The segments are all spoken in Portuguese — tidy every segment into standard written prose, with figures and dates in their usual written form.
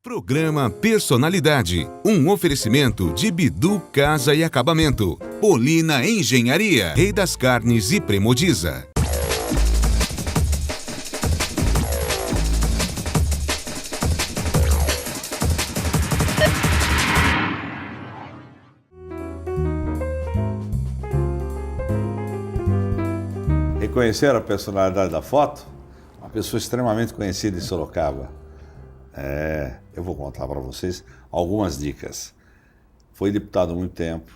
Programa Personalidade, um oferecimento de Bidu Casa e Acabamento, Polina Engenharia, Rei das Carnes e Premodiza. Reconheceram a personalidade da foto? Uma pessoa extremamente conhecida em Sorocaba. Eu vou contar para vocês algumas dicas. Foi deputado há muito tempo,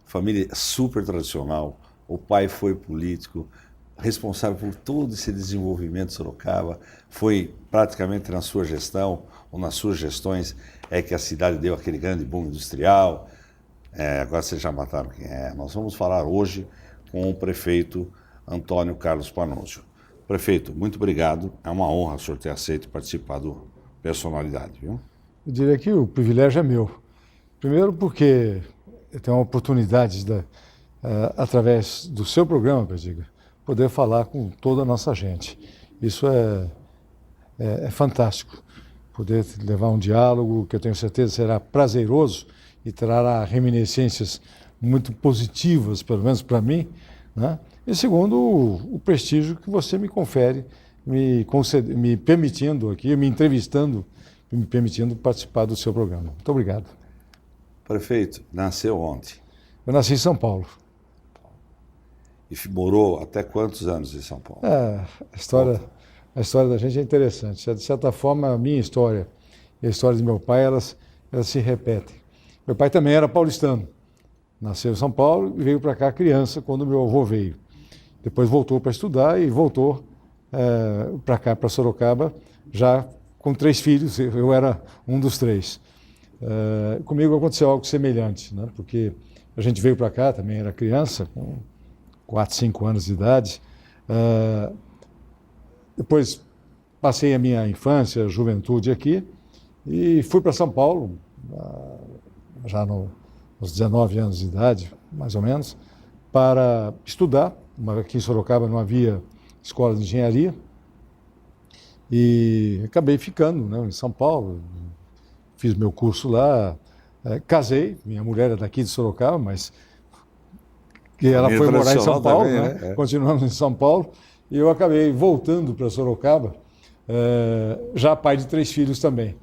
família super tradicional, o pai foi político, responsável por todo esse desenvolvimento de Sorocaba, foi praticamente na sua gestão, ou nas suas gestões, que a cidade deu aquele grande boom industrial. Agora vocês já mataram quem é. Nós vamos falar hoje com o prefeito Antônio Carlos Panunzio. Prefeito, muito obrigado, é uma honra o senhor ter aceito participar do Personalidade, viu? Eu diria que o privilégio é meu. Primeiro porque eu tenho a oportunidade, através do seu programa, Pediga, poder falar com toda a nossa gente. Isso é fantástico. Poder levar um diálogo que eu tenho certeza será prazeroso e trará reminiscências muito positivas, pelo menos para mim, né? E segundo, o prestígio que você me confere, me permitindo aqui, me entrevistando, me permitindo participar do seu programa. Muito obrigado. Prefeito, nasceu onde? Eu nasci em São Paulo. E morou até quantos anos em São Paulo? A história da gente é interessante. De certa forma, a minha história e a história de meu pai, elas se repetem. Meu pai também era paulistano. Nasceu em São Paulo e veio para cá criança quando meu avô veio. Depois voltou para estudar e voltou para cá, para Sorocaba, já com 3 filhos, eu era um dos 3. Comigo aconteceu algo semelhante, né? Porque a gente veio para cá, também era criança, com 4, 5 anos de idade. Depois passei a minha infância, juventude aqui, e fui para São Paulo, já nos 19 anos de idade, mais ou menos, para estudar. Aqui em Sorocaba não havia escola de engenharia e acabei ficando, né, em São Paulo. Fiz meu curso lá, casei, minha mulher é daqui de Sorocaba, mas ela foi morar em São Paulo, também, né? Continuamos em São Paulo, e eu acabei voltando para Sorocaba, já pai de 3 filhos também.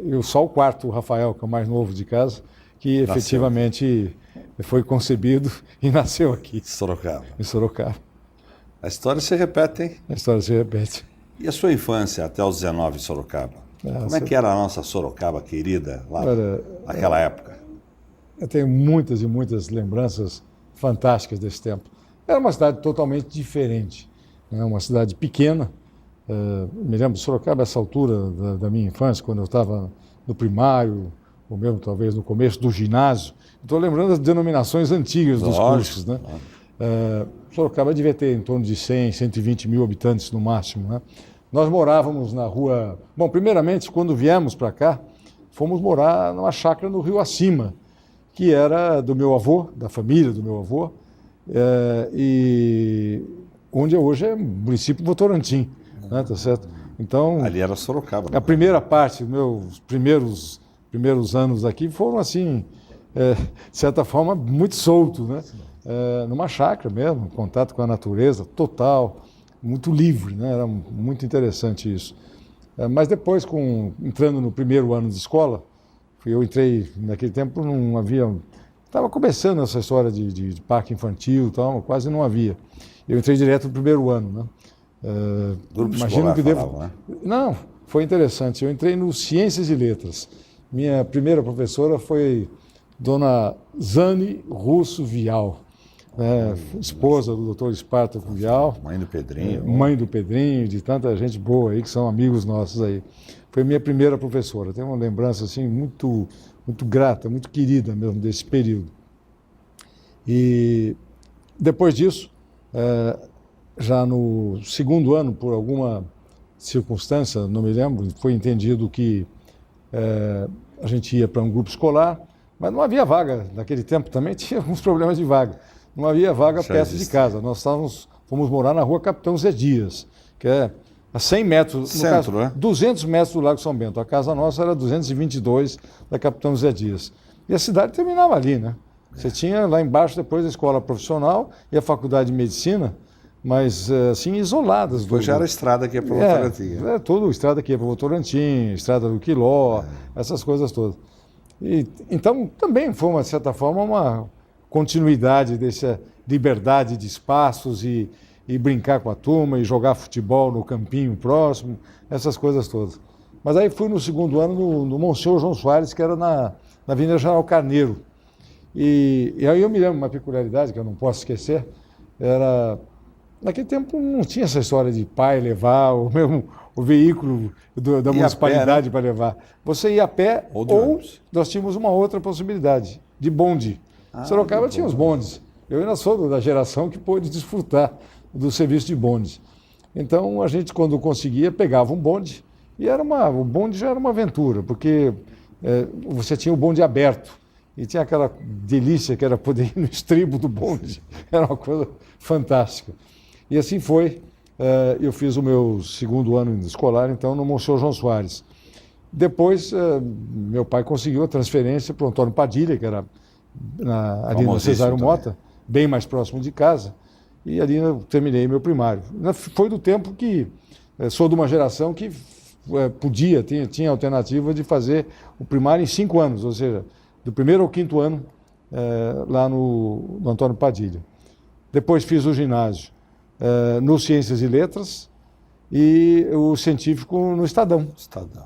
Eu só o quarto, o Rafael, que é o mais novo de casa, que efetivamente foi concebido e nasceu aqui. Em Sorocaba. A história se repete, hein? A história se repete. E a sua infância até os 19 em Sorocaba? Como é que era a nossa Sorocaba querida lá, naquela época? Eu tenho muitas e muitas lembranças fantásticas desse tempo. Era uma cidade totalmente diferente, né? Uma cidade pequena. Me lembro de Sorocaba, essa altura da minha infância, quando eu estava no primário, ou mesmo talvez no começo do ginásio. Estou lembrando das denominações antigas dos cursos, né? Sorocaba devia ter em torno de 100, 120 mil habitantes no máximo, né? Nós morávamos na rua... Bom, primeiramente, quando viemos para cá, fomos morar numa chácara no Rio Acima, que era do meu avô, da família do meu avô, e onde hoje é o município de Votorantim, né? Tá certo? Então, ali era Sorocaba. A primeira parte, meus primeiros anos aqui foram assim, de certa forma, muito solto, né? Numa chácara mesmo, contato com a natureza total, muito livre, né? Era muito interessante isso. Mas depois, entrando no primeiro ano de escola, eu entrei, naquele tempo não havia... Estava começando essa história de parque infantil e tal, quase não havia. Eu entrei direto no primeiro ano, né? Grupo escolar falava, né? Não, foi interessante. Eu entrei no Ciências e Letras. Minha primeira professora foi Dona Zane Russo Vial, esposa do Dr. Espartaco Vial. Mãe do Pedrinho. Mãe do Pedrinho, de tanta gente boa aí, que são amigos nossos aí. Foi minha primeira professora. Tenho uma lembrança assim, muito, muito grata, muito querida mesmo desse período. E depois disso, já no segundo ano, por alguma circunstância, não me lembro, foi entendido que a gente ia para um grupo escolar, mas não havia vaga. Naquele tempo também tinha alguns problemas de vaga. Não havia vaga perto de casa. Nós fomos morar na rua Capitão Zé Dias, que é a 100 metros, Centro, no caso, né? 200 metros do Lago São Bento. A casa nossa era 222 da Capitão Zé Dias. E a cidade terminava ali, né? Você tinha lá embaixo depois a escola profissional e a faculdade de medicina, mas assim, isoladas. Depois já era a estrada que ia para Votorantim. Toda a estrada que ia para Votorantim, estrada do Quiló, essas coisas todas. E, então, também foi, de certa forma, uma continuidade dessa liberdade de espaços e brincar com a turma e jogar futebol no campinho próximo, essas coisas todas. Mas aí fui no segundo ano no Monsenhor João Soares, que era na Avenida General Carneiro. E aí eu me lembro uma peculiaridade que eu não posso esquecer, naquele tempo não tinha essa história de pai levar, ou mesmo o veículo da municipalidade para levar. Você ia a pé ou nós tínhamos uma outra possibilidade, de bonde. Sorocaba tinha os bondes. Eu ainda sou da geração que pôde desfrutar do serviço de bondes. Então a gente, quando conseguia, pegava um bonde e o bonde já era uma aventura, porque você tinha o bonde aberto e tinha aquela delícia que era poder ir no estribo do bonde. Era uma coisa fantástica. E assim foi. Eu fiz o meu segundo ano escolar, então, no Monsenhor João Soares. Depois, meu pai conseguiu a transferência para o Antônio Padilha, que era ali no Cesário Mota, bem mais próximo de casa, e ali eu terminei meu primário. Foi do tempo que sou de uma geração que tinha a alternativa de fazer o primário em 5 anos, ou seja, do primeiro ao quinto ano, lá no Antônio Padilha. Depois fiz o ginásio no Ciências e Letras e o científico no Estadão.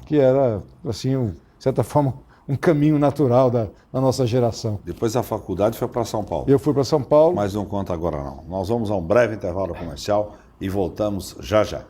Que era, assim, de certa forma, um caminho natural da nossa geração. Depois da faculdade foi para São Paulo. Eu fui para São Paulo. Mas não conta agora não. Nós vamos a um breve intervalo comercial e voltamos já já.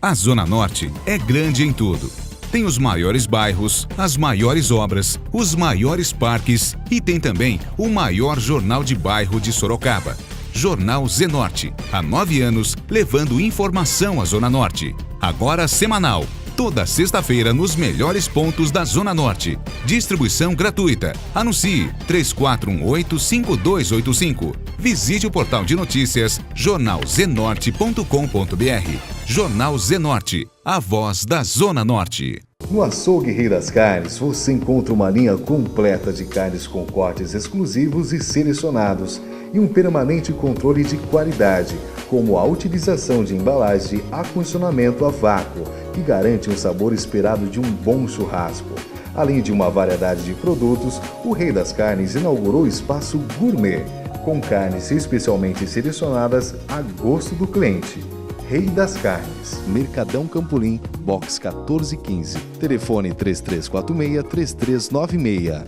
A Zona Norte é grande em tudo. Tem os maiores bairros, as maiores obras, os maiores parques e tem também o maior jornal de bairro de Sorocaba. Jornal Zenorte, há 9 anos, levando informação à Zona Norte. Agora semanal, toda sexta-feira nos melhores pontos da Zona Norte. Distribuição gratuita. Anuncie 3418-5285. Visite o portal de notícias jornalzenorte.com.br. Jornal Zenorte, a voz da Zona Norte. No Açougue Rei das Carnes, você encontra uma linha completa de carnes com cortes exclusivos e selecionados e um permanente controle de qualidade, como a utilização de embalagem de acondicionamento a vácuo, que garante um sabor esperado de um bom churrasco. Além de uma variedade de produtos, o Rei das Carnes inaugurou o espaço gourmet, com carnes especialmente selecionadas a gosto do cliente. Rei das Carnes, Mercadão Campolim, box 1415, telefone 3346-3396.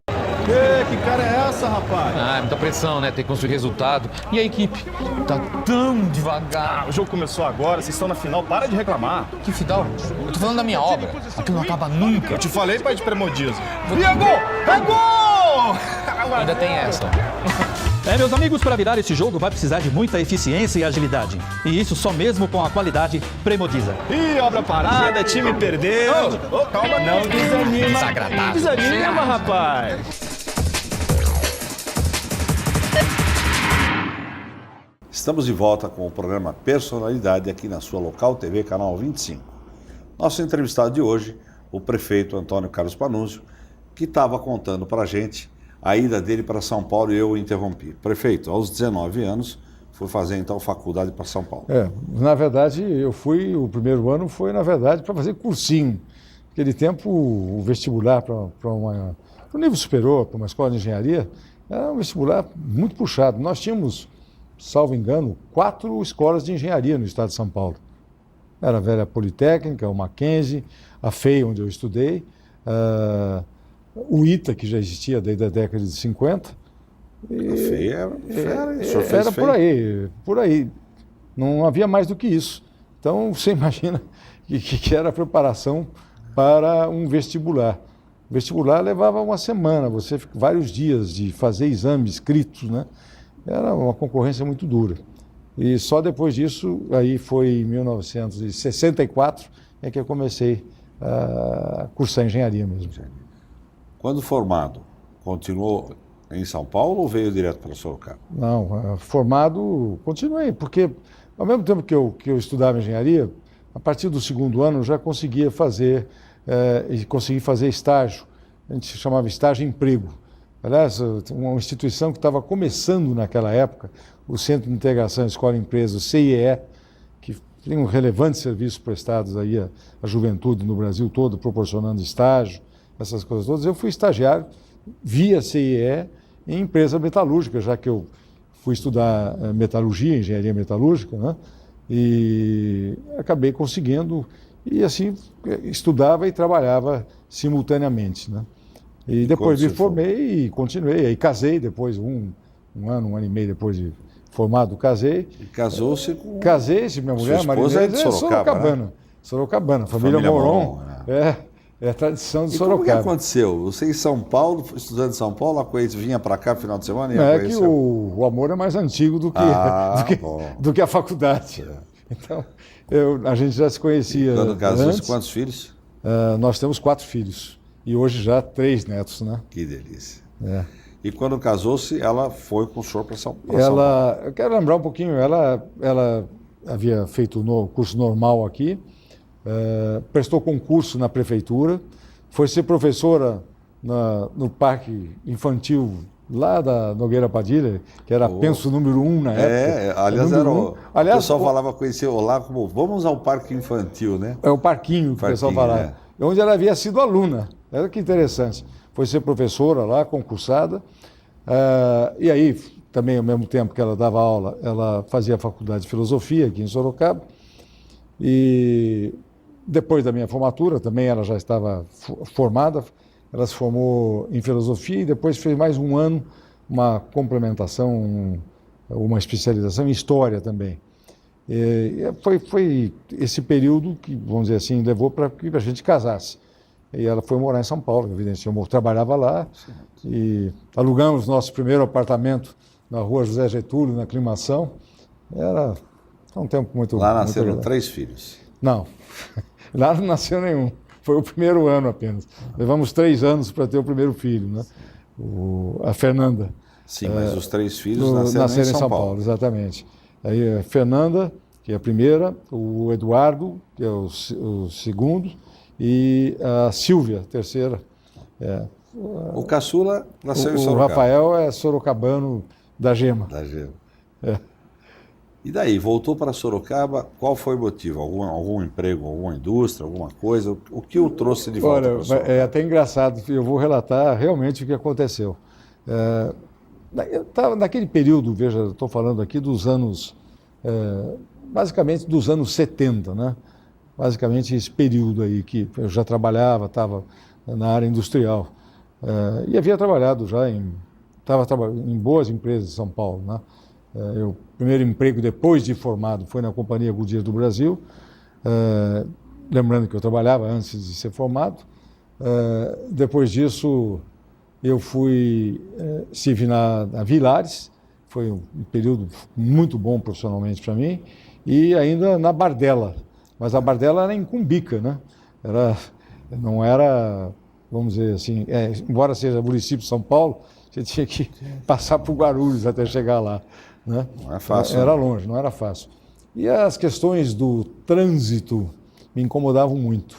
Que cara é essa, rapaz? Muita pressão, né? Tem que construir resultado. E a equipe? Tá tão devagar. O jogo começou agora, vocês estão na final, para de reclamar. Que final? Eu tô falando da minha obra. Aquilo não acaba nunca. Eu te falei, pai de Premodismo. E é gol! É gol! Ainda tem essa. Meus amigos, para virar esse jogo vai precisar de muita eficiência e agilidade. E isso só mesmo com a qualidade Premodiza. Ih, obra parada, time perdeu. Calma, não desanima. Desagradável. Desanima, rapaz. Estamos de volta com o programa Personalidade aqui na sua Local TV, canal 25. Nosso entrevistado de hoje, o prefeito Antônio Carlos Panunzio, que estava contando para a gente a ida dele para São Paulo e eu o interrompi. Prefeito, aos 19 anos, fui fazer então faculdade para São Paulo. Na verdade, o primeiro ano foi, na verdade, para fazer cursinho. Naquele tempo, o vestibular para um nível superior, para uma escola de engenharia, era um vestibular muito puxado. Nós tínhamos, salvo engano, 4 escolas de engenharia no estado de São Paulo. Era a Velha Politécnica, o Mackenzie, a FEI, onde eu estudei, o ITA, que já existia desde a década de 50. A FEI era por aí. Não havia mais do que isso. Então, você imagina que era a preparação para um vestibular. O vestibular levava uma semana, vários dias de fazer exames escritos, né? Era uma concorrência muito dura. E só depois disso, aí foi em 1964, é que eu comecei a cursar engenharia mesmo. Quando formado, continuou em São Paulo ou veio direto para Sorocaba? Não, formado, continuei, porque ao mesmo tempo que eu estudava engenharia, a partir do segundo ano eu já conseguia fazer, consegui fazer estágio, a gente chamava estágio emprego. Aliás, uma instituição que estava começando naquela época, o Centro de Integração Escola-Empresa, o CIE, que tem um relevante serviço prestados aí à juventude no Brasil todo, proporcionando estágio, essas coisas todas. Eu fui estagiário via CIE em empresa metalúrgica, já que eu fui estudar metalurgia, engenharia metalúrgica, né? E acabei conseguindo, e assim, estudava e trabalhava simultaneamente, né? E depois me formei e continuei, aí casei depois, um ano e meio depois de formado, casei. E casou-se com... Casei-se, minha mulher, Sua esposa é de Sorocaba, né? Sorocabana, família Moron, né? É a tradição de Sorocaba. Como que aconteceu? Você em São Paulo, estudando em São Paulo, a coisa vinha para cá no final de semana e é que o amor é mais antigo do que, do que a faculdade. Então, a gente já se conhecia. E quando casou, antes. Quantos filhos? Nós temos 4 filhos. E hoje já 3 netos, né? Que delícia. É. E quando casou-se, ela foi com o senhor para São Paulo? Eu quero lembrar um pouquinho, ela havia feito o curso normal aqui, prestou concurso na prefeitura, foi ser professora no parque infantil lá da Nogueira Padilha, que era penso número 1 na época. Aliás, o pessoal falava, conhecia lá como vamos ao parque infantil, né? É o parquinho que o pessoal falava. Onde ela havia sido aluna. Olha que interessante. Foi ser professora lá, concursada. E aí, também ao mesmo tempo que ela dava aula, ela fazia faculdade de filosofia aqui em Sorocaba. E depois da minha formatura, também ela já estava formada. Ela se formou em filosofia e depois fez mais um ano uma complementação, uma especialização em história também. E foi esse período que, vamos dizer assim, levou para que a gente casasse. E ela foi morar em São Paulo, evidentemente. Eu trabalhava lá e alugamos nosso primeiro apartamento na rua José Getúlio, na Aclimação. Era um tempo muito... Lá nasceram 3 filhos? Não, lá não nasceu nenhum. Foi o primeiro ano apenas. Levamos 3 anos para ter o primeiro filho, né? A Fernanda. Sim, mas os 3 filhos nasceram em São Paulo. Exatamente. Aí a Fernanda, que é a primeira, o Eduardo, que é o segundo, e a Silvia, a terceira. O caçula nasceu em Sorocaba. O Rafael é sorocabano da Gema. Da Gema. E daí, voltou para Sorocaba, qual foi o motivo? Algum emprego, alguma indústria, alguma coisa? O que o trouxe de volta para Sorocaba? É até engraçado, eu vou relatar realmente o que aconteceu. Naquele período, veja, estou falando aqui dos anos, basicamente dos anos 70, né? Basicamente esse período aí que eu já trabalhava, estava na área industrial. E havia trabalhado já estava trabalhando em boas empresas de São Paulo, né? O primeiro emprego depois de formado foi na Companhia Goodyear do Brasil, lembrando que eu trabalhava antes de ser formado. Depois disso, eu estive na Villares, foi um período muito bom profissionalmente para mim, e ainda na Bardella, mas a Bardella era em Cumbica, né? Não era, vamos dizer assim, embora seja município de São Paulo, você tinha que passar por Guarulhos até chegar lá, né? Não é fácil. Era longe, não era fácil. E as questões do trânsito me incomodavam muito,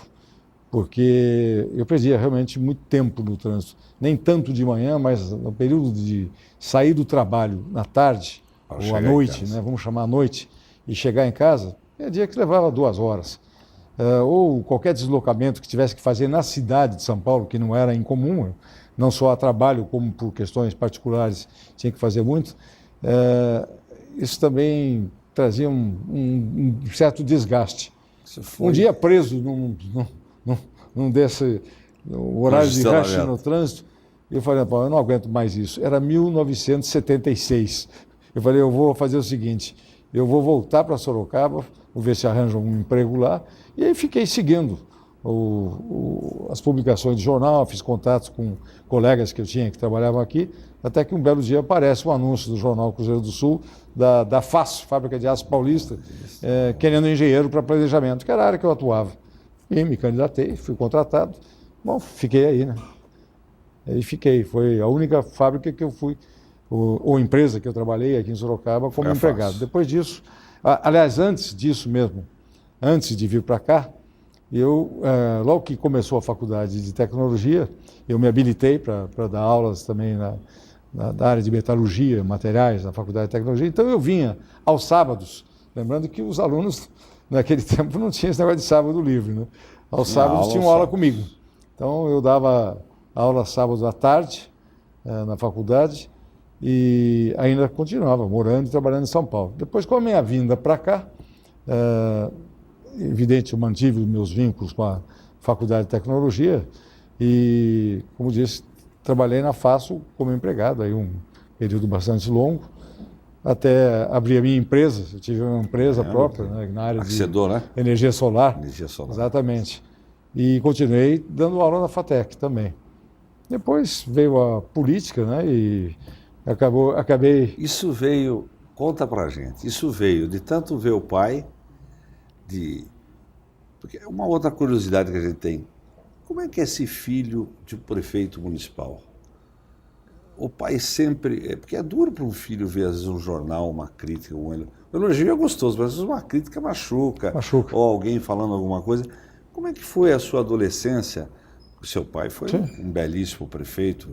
porque eu perdia realmente muito tempo no trânsito. Nem tanto de manhã, mas no período de sair do trabalho na tarde, ou à noite, né? Vamos chamar à noite, e chegar em casa, é dia que levava 2 horas. Ou qualquer deslocamento que tivesse que fazer na cidade de São Paulo, que não era incomum, não só a trabalho, como por questões particulares, tinha que fazer muito. Isso também trazia um certo desgaste. Um dia preso num desse horário de rush no trânsito, eu falei, eu não aguento mais isso. Era 1976. Eu falei, eu vou fazer o seguinte, eu vou voltar para Sorocaba, vou ver se arranjo um emprego lá. E aí fiquei seguindo as publicações de jornal, fiz contatos com colegas que eu tinha que trabalhavam aqui, até que um belo dia aparece um anúncio do jornal Cruzeiro do Sul, da FAS, Fábrica de Aço Paulista, querendo engenheiro para planejamento, que era a área que eu atuava. E me candidatei, fui contratado. Bom, fiquei aí, né? Aí fiquei. Foi a única fábrica que eu fui, ou empresa que eu trabalhei aqui em Sorocaba como empregado. Fácil. Depois disso, aliás, antes disso mesmo, antes de vir para cá, logo que começou a faculdade de tecnologia, eu me habilitei para dar aulas também da área de metalurgia, materiais, na faculdade de tecnologia. Então eu vinha aos sábados, lembrando que os alunos naquele tempo não tinham esse negócio de sábado livre, né? Aos sábados tinham aula comigo. Então eu dava aula sábado à tarde na faculdade e ainda continuava morando e trabalhando em São Paulo. Depois, com a minha vinda para cá, evidente, eu mantive os meus vínculos com a faculdade de tecnologia e, como disse, trabalhei na FASO como empregado, aí um período bastante longo, até abrir a minha empresa. Eu tive uma empresa própria, né, na área aquecedor, de energia solar. Energia solar. Exatamente. E continuei dando aula na FATEC também. Depois veio a política, né, e acabei... Isso veio, conta pra gente, isso veio de tanto ver o pai, porque uma outra curiosidade que a gente tem, como é que é esse filho de um prefeito municipal? O pai sempre... Porque é duro para um filho ver, às vezes, um jornal, uma crítica, um elogio é gostoso, mas às vezes uma crítica machuca. Ou alguém falando alguma coisa. Como é que foi a sua adolescência? O seu pai foi um belíssimo prefeito,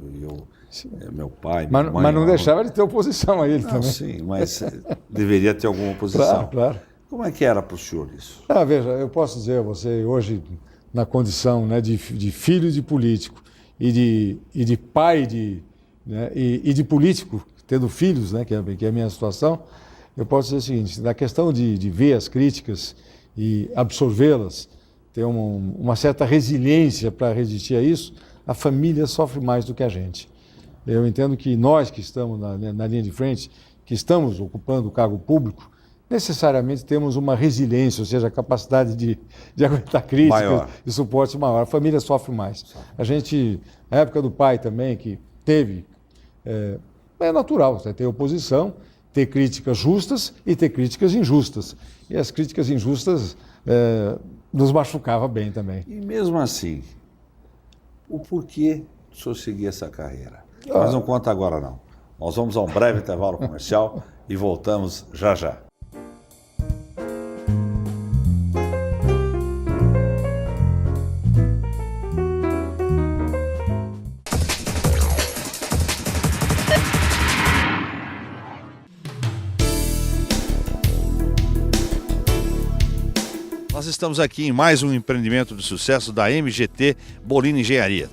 meu pai, minha mãe... Mas não deixava de ter oposição a ele também. Sim, mas deveria ter alguma oposição. Claro, claro. Como é que era para o senhor isso? Veja, eu posso dizer a você, hoje, na condição, né, de filho de político e de pai e de político, tendo filhos, né, que é a minha situação, eu posso dizer o seguinte: na questão de ver as críticas e absorvê-las, ter uma certa resiliência para resistir a isso, a família sofre mais do que a gente. Eu entendo que nós que estamos na linha de frente, que estamos ocupando o cargo público, necessariamente temos uma resiliência, ou seja, a capacidade de aguentar críticas e suporte maior. A família sofre mais. A gente, na época do pai também, que teve... É natural, você ter oposição, ter críticas justas e ter críticas injustas. E as críticas injustas nos machucavam bem também. E mesmo assim, o porquê o senhor seguir essa carreira? Mas não conta agora não. Nós vamos a um breve intervalo comercial e voltamos já já. Nós estamos aqui em mais um empreendimento de sucesso da MGT Bolini Engenharia.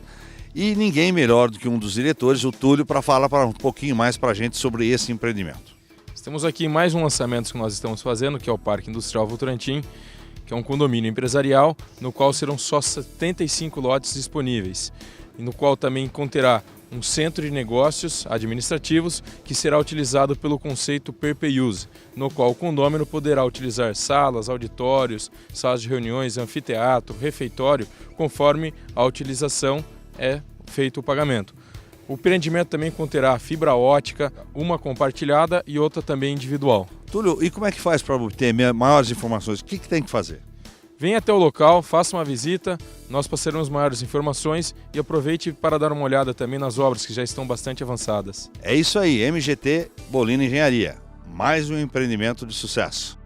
E ninguém melhor do que um dos diretores, o Túlio, para falar um pouquinho mais para a gente sobre esse empreendimento. Estamos aqui em mais um lançamento que nós estamos fazendo, que é o Parque Industrial Votorantim, que é um condomínio empresarial, no qual serão só 75 lotes disponíveis, e no qual também conterá um centro de negócios administrativos que será utilizado pelo conceito Pay-Per-Use, no qual o condômino poderá utilizar salas, auditórios, salas de reuniões, anfiteatro, refeitório, conforme a utilização é feito o pagamento. O empreendimento também conterá fibra ótica, uma compartilhada e outra também individual. Túlio, e como é que faz para obter maiores informações? O que tem que fazer? Venha até o local, faça uma visita, nós passaremos maiores informações e aproveite para dar uma olhada também nas obras que já estão bastante avançadas. É isso aí, MGT Bolini Engenharia. Mais um empreendimento de sucesso.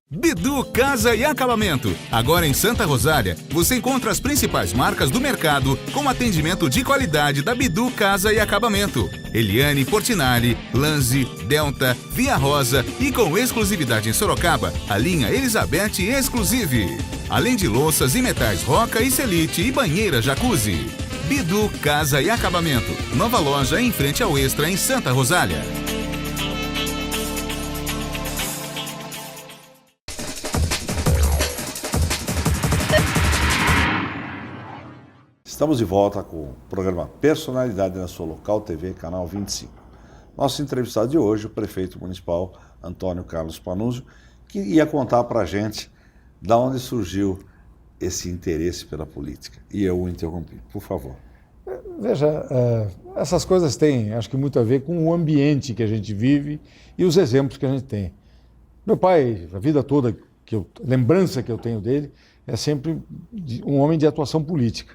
Bidu Casa e Acabamento. Agora em Santa Rosália, você encontra as principais marcas do mercado com atendimento de qualidade da Bidu Casa e Acabamento. Eliane Portinari, Lanzi, Delta, Via Rosa e com exclusividade em Sorocaba, a linha Elizabeth Exclusive. Além de louças e metais Roca e Celite e banheira Jacuzzi. Bidu Casa e Acabamento. Nova loja em frente ao Extra em Santa Rosália. Estamos de volta com o programa Personalidade na sua Local TV, canal 25. Nosso entrevistado de hoje, o prefeito municipal Antônio Carlos Panunzio, que ia contar para a gente de onde surgiu esse interesse pela política. E eu o interrompi. Por favor. Veja, essas coisas têm, acho que, muito a ver com o ambiente que a gente vive e os exemplos que a gente tem. Meu pai, a vida toda, lembrança que eu tenho dele, é sempre um homem de atuação política.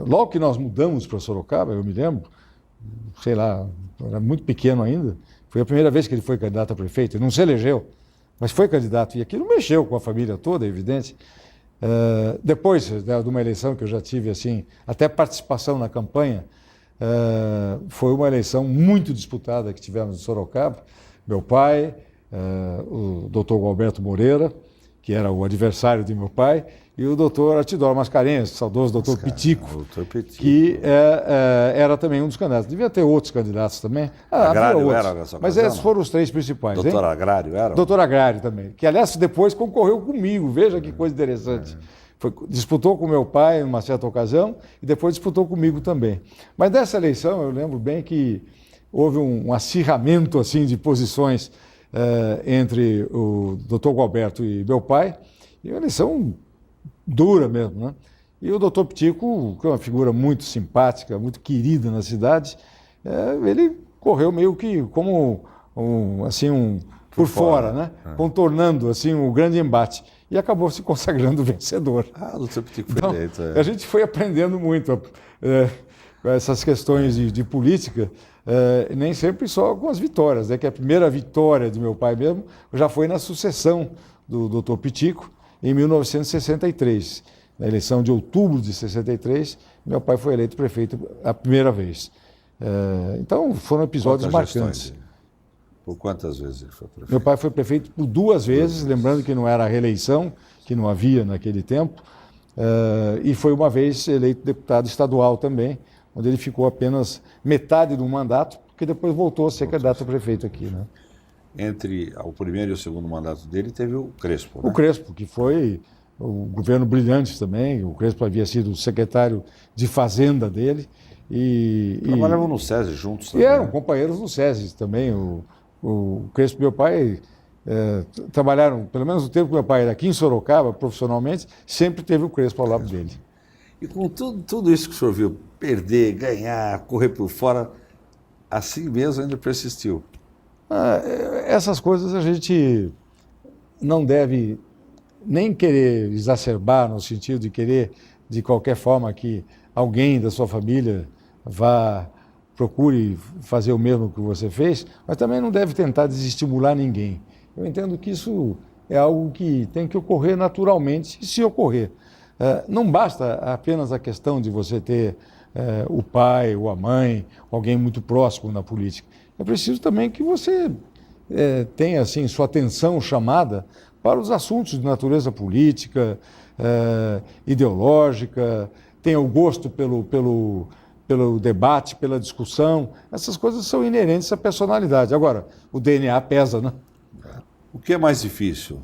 Logo que nós mudamos para Sorocaba, eu me lembro, sei lá, era muito pequeno ainda, foi a primeira vez que ele foi candidato a prefeito, ele não se elegeu, mas foi candidato, e aquilo mexeu com a família toda, é evidente. Depois, né, de uma eleição que eu já tive, assim, até participação na campanha, foi uma eleição muito disputada que tivemos em Sorocaba. Meu pai, o doutor Gualberto Moreira, que era o adversário de meu pai, e o doutor Artidoro Mascarenhas, saudoso doutor Pitico, que era também um dos candidatos. Devia ter outros candidatos também. Agrário era nessa mas esses foram os três principais. Doutor Agrário era? Doutor Agrário também, que aliás depois concorreu comigo, veja que coisa interessante. Disputou com meu pai em uma certa ocasião e depois disputou comigo também. Mas dessa eleição eu lembro bem que houve um acirramento assim, de posições entre o doutor Gualberto e meu pai, e uma eleição dura mesmo, né? E o doutor Pitico, que é uma figura muito simpática, muito querida na cidade, ele correu meio que como por fora, né? Contornando assim um grande embate. E acabou se consagrando vencedor. O doutor Pitico foi eleito. A gente foi aprendendo muito com essas questões de política, nem sempre só com as vitórias, né? Que a primeira vitória de meu pai mesmo já foi na sucessão do doutor Pitico, em 1963. Na eleição de outubro de 63, meu pai foi eleito prefeito a primeira vez. Então, foram episódios marcantes. Por quantas vezes ele foi prefeito? Meu pai foi prefeito por 2 vezes, lembrando que não era a reeleição, que não havia naquele tempo, e foi uma vez eleito deputado estadual também, onde ele ficou apenas metade do mandato, porque depois voltou a ser candidato a prefeito aqui, né? Entre o primeiro e o segundo mandato dele teve o Crespo, né? O Crespo, que foi o governo brilhante também. O Crespo havia sido o secretário de Fazenda dele. Trabalhavam no SESI juntos também. E eram companheiros no SESI também. O Crespo e meu pai trabalharam, pelo menos o tempo que meu pai era aqui em Sorocaba, profissionalmente, sempre teve o Crespo ao lado dele. E com tudo isso que o senhor viu, perder, ganhar, correr por fora, assim mesmo ainda persistiu? Essas coisas a gente não deve nem querer exacerbar, no sentido de querer, de qualquer forma, que alguém da sua família procure fazer o mesmo que você fez, mas também não deve tentar desestimular ninguém. Eu entendo que isso é algo que tem que ocorrer naturalmente, e se ocorrer. Não basta apenas a questão de você ter o pai ou a mãe, alguém muito próximo na política. É preciso também que você tenha assim, sua atenção chamada para os assuntos de natureza política, ideológica, tenha o gosto pelo debate, pela discussão. Essas coisas são inerentes à personalidade. Agora, o DNA pesa, né? O que é mais difícil,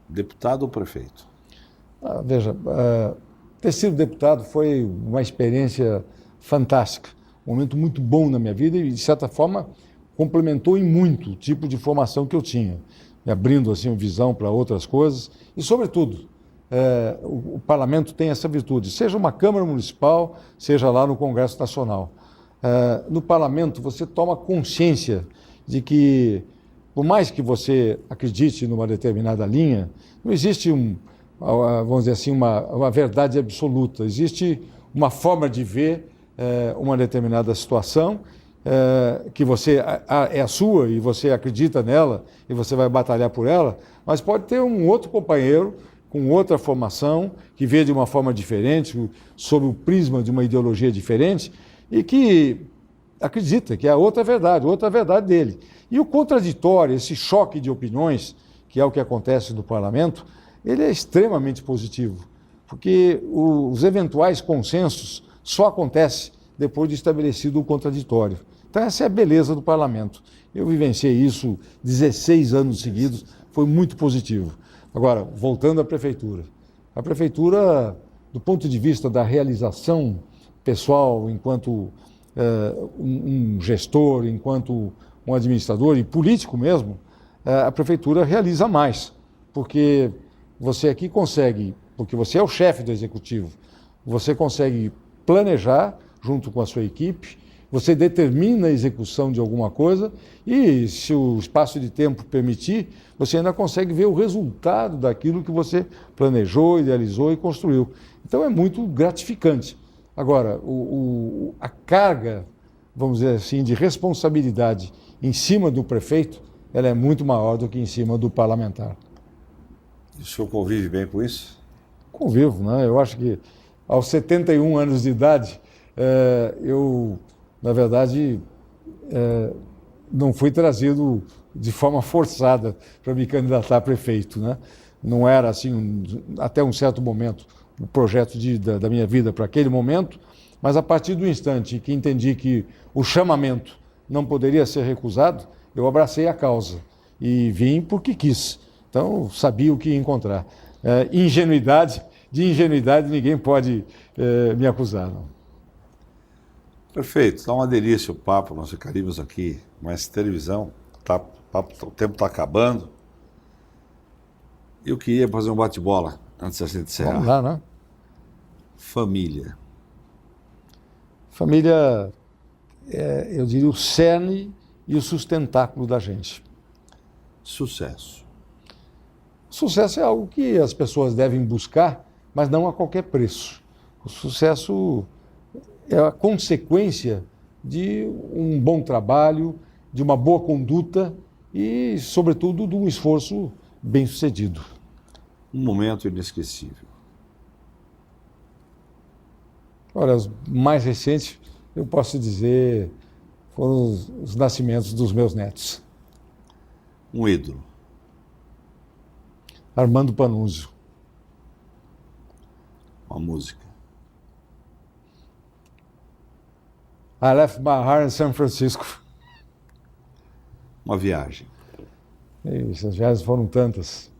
deputado ou prefeito? Veja, ter sido deputado foi uma experiência fantástica, um momento muito bom na minha vida e, de certa forma, complementou em muito o tipo de formação que eu tinha, me abrindo assim visão para outras coisas e, sobretudo, o parlamento tem essa virtude, seja uma Câmara Municipal, seja lá no Congresso Nacional. No parlamento você toma consciência de que, por mais que você acredite numa determinada linha, não existe vamos dizer assim, uma verdade absoluta. Existe uma forma de ver uma determinada situação que é a sua e você acredita nela e você vai batalhar por ela, mas pode ter um outro companheiro com outra formação que vê de uma forma diferente, sob o prisma de uma ideologia diferente e que acredita que é outra verdade dele. E o contraditório, esse choque de opiniões, que é o que acontece no parlamento, ele é extremamente positivo, porque os eventuais consensos só acontecem depois de estabelecido o contraditório. Então essa é a beleza do parlamento. Eu vivenciei isso 16 anos seguidos, foi muito positivo. Agora, voltando à prefeitura. A prefeitura, do ponto de vista da realização pessoal, enquanto um gestor, enquanto um administrador e político mesmo, a prefeitura realiza mais, porque você aqui consegue, porque você é o chefe do executivo, você consegue planejar junto com a sua equipe, você determina a execução de alguma coisa e, se o espaço de tempo permitir, você ainda consegue ver o resultado daquilo que você planejou, idealizou e construiu. Então é muito gratificante. Agora, a carga, vamos dizer assim, de responsabilidade em cima do prefeito, ela é muito maior do que em cima do parlamentar. O senhor convive bem com isso? Convivo, né? Eu acho que aos 71 anos de idade, eu, na verdade, não fui trazido de forma forçada para me candidatar a prefeito, né? Não era assim, até um certo momento, o projeto da minha vida para aquele momento, mas a partir do instante que entendi que o chamamento não poderia ser recusado, eu abracei a causa e vim porque quis. Então, sabia o que ia encontrar. De ingenuidade ninguém pode me acusar, não. Perfeito, está uma delícia o papo, nós ficaríamos aqui, mas televisão, o tempo está acabando. Eu queria fazer um bate-bola antes da gente encerrar. Vamos lá, né? Família. Família, eu diria, o cerne e o sustentáculo da gente. Sucesso. Sucesso é algo que as pessoas devem buscar, mas não a qualquer preço. O sucesso é a consequência de um bom trabalho, de uma boa conduta e, sobretudo, de um esforço bem-sucedido. Um momento inesquecível. Olha, os mais recentes, eu posso dizer, foram os nascimentos dos meus netos. Um ídolo. Armando Panunzio. Uma música. I left my heart in San Francisco. Uma viagem. Essas viagens foram tantas.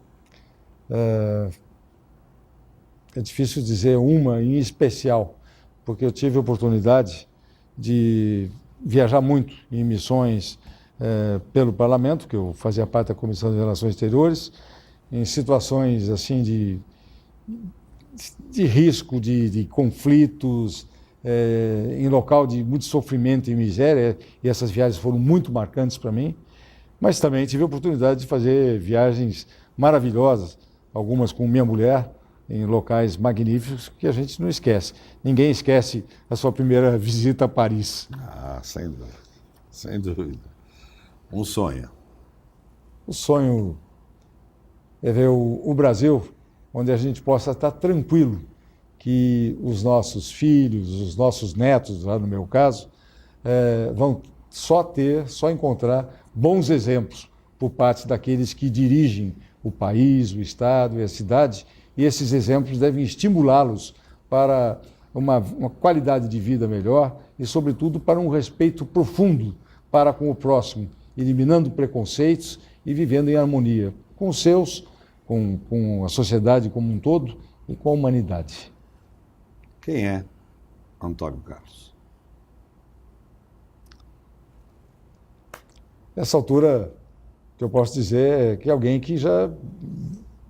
É difícil dizer uma em especial, porque eu tive a oportunidade de viajar muito em missões pelo parlamento, que eu fazia parte da Comissão de Relações Exteriores, em situações assim de risco, de conflitos, em local de muito sofrimento e miséria, e essas viagens foram muito marcantes para mim, mas também tive a oportunidade de fazer viagens maravilhosas, algumas com minha mulher, em locais magníficos que a gente não esquece. Ninguém esquece a sua primeira visita a Paris. Ah, sem dúvida, sem dúvida. Um sonho. O sonho é ver o Brasil, onde a gente possa estar tranquilo que os nossos filhos, os nossos netos, lá no meu caso, vão só encontrar bons exemplos por parte daqueles que dirigem o país, o Estado e a cidade, e esses exemplos devem estimulá-los para uma qualidade de vida melhor e, sobretudo, para um respeito profundo para com o próximo, eliminando preconceitos e vivendo em harmonia com os seus, com a sociedade como um todo e com a humanidade. Quem é Antônio Carlos? Nessa altura, o que eu posso dizer é que é alguém que já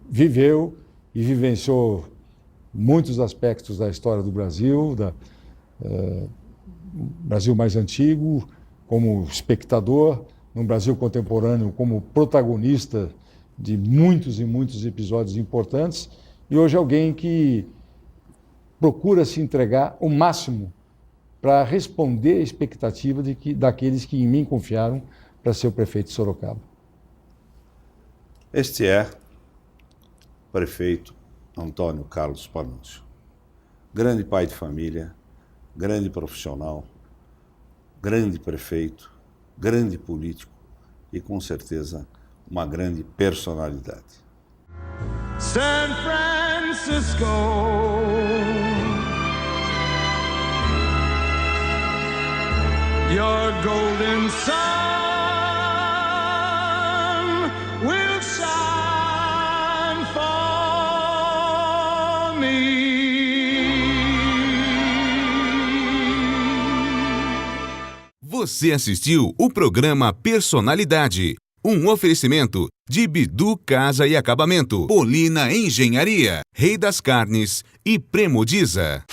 viveu e vivenciou muitos aspectos da história do Brasil, Brasil mais antigo, como espectador, no Brasil contemporâneo como protagonista de muitos e muitos episódios importantes, e hoje alguém que procura se entregar o máximo para responder à expectativa daqueles que em mim confiaram para ser o prefeito de Sorocaba. Este é o prefeito Antônio Carlos Panunzio. Grande pai de família, grande profissional, grande prefeito, grande político e, com certeza, uma grande personalidade. San Francisco, your golden sun will shine for me. Você assistiu o programa Personalidade, um oferecimento de Bidu Casa e Acabamento, Polina Engenharia, Rei das Carnes e Premodiza.